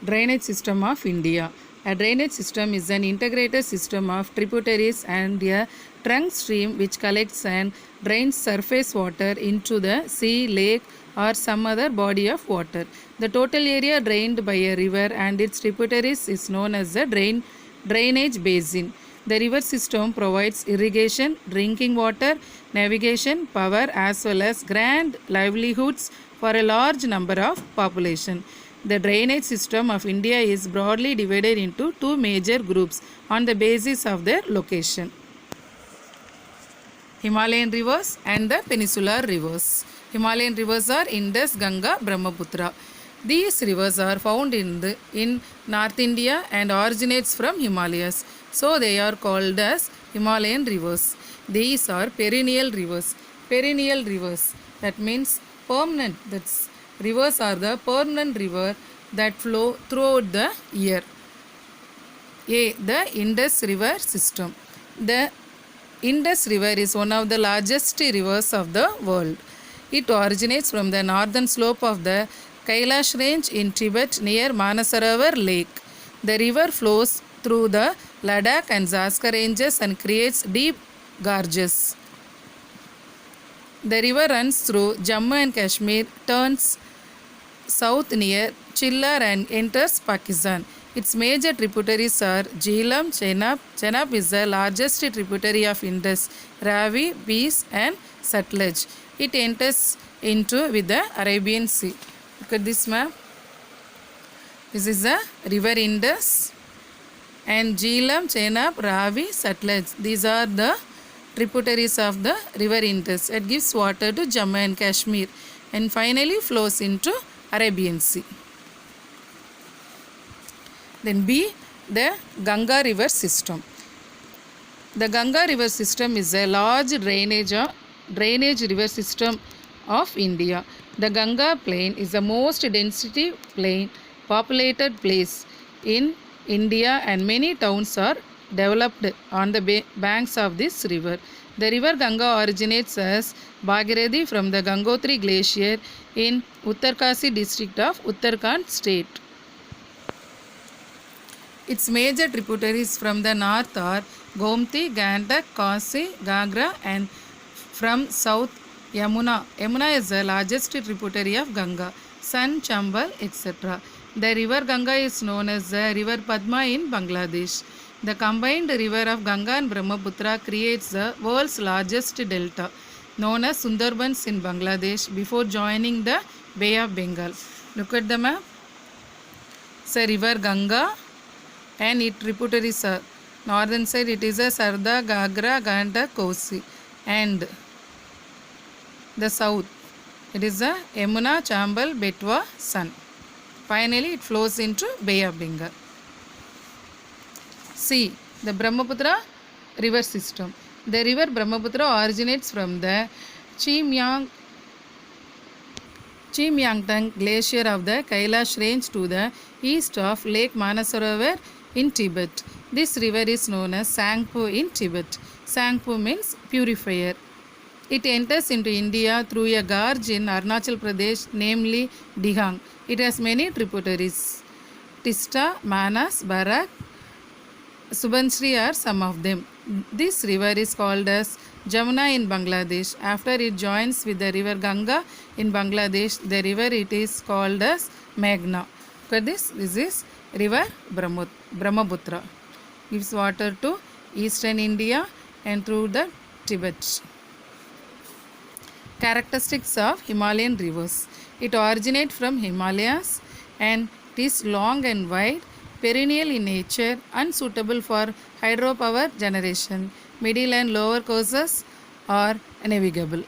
Drainage system of India. A drainage system is an integrated system of tributaries and a trunk stream which collects and drains surface water into the sea, lake, or some other body of water. The total area drained by a river and its tributaries is known as the drainage basin. The river system provides irrigation, drinking water, navigation, power, as well as grand livelihoods for a large number of population. The drainage system of India is broadly divided into two major groups on the basis of their location: Himalayan rivers and the peninsular rivers. Himalayan rivers are Indus, Ganga, Brahmaputra. These rivers are found in North India and originates from Himalayas. So they are called as Himalayan rivers. These are perennial rivers. Perennial rivers, that means permanent. Rivers are the permanent river that flow throughout the year. A. The Indus River system. The Indus River is one of the largest rivers of the world. It originates from the northern slope of the Kailash range in Tibet near Manasarovar Lake. The river flows through the Ladakh and Zanskar ranges and creates deep gorges. The river runs through Jammu and Kashmir, turns south near Chillar and enters Pakistan. Its major tributaries are Jhelum, Chenab. Chenab is the largest tributary of Indus, Ravi, Beas and Satluj. It enters into with the Arabian Sea. Look at this map. This is the river Indus and Jhelum, Chenab, Ravi, Satluj. These are the tributaries of the river Indus. It gives water to Jammu and Kashmir and finally flows into Arabian Sea. Then B. The Ganga river system. The Ganga river system is a large drainage river system of India. The Ganga plain is the most density plain populated place in India and many towns are developed on the banks of this river. The river Ganga originates as Bhagirathi from the Gangotri glacier in Uttarkasi district of Uttarakhand state. Its major tributaries from the north are Gomti, Gandak, Kosi, Gagra, and from south Yamuna. Yamuna is the largest tributary of Ganga, Son, Chambal, etc. The river Ganga is known as the river Padma in Bangladesh. The combined river of Ganga and Brahmaputra creates the world's largest delta, known as Sundarbans in Bangladesh, before joining the Bay of Bengal. Look at the map. It's a river Ganga and its tributaries are northern side it is a Sarda, Gagra, Gandak, Kosi, and the south it is a Yamuna, Chambal, Betwa, Son. Finally it flows into Bay of Bengal. C. The Brahmaputra river system. The river Brahmaputra originates from the Chimyangtang glacier of the Kailash range to the east of Lake Manasarovar in Tibet. This river is known as Sangpo in Tibet. Sangpo means purifier. It enters into India through a gorge in Arunachal Pradesh, namely Dihang. It has many tributaries. Tista, Manas, Barak, Subansri are some of them. This river is called as Jamuna in Bangladesh. After it joins with the river Ganga in Bangladesh, the river it is called as Meghna. Look at this. This is river Brahmaputra. Gives water to eastern India and through the Tibet. Characteristics of Himalayan rivers. It originates from Himalayas and it is long and wide, perennial in nature, unsuitable for hydropower generation. Middle and lower courses are navigable.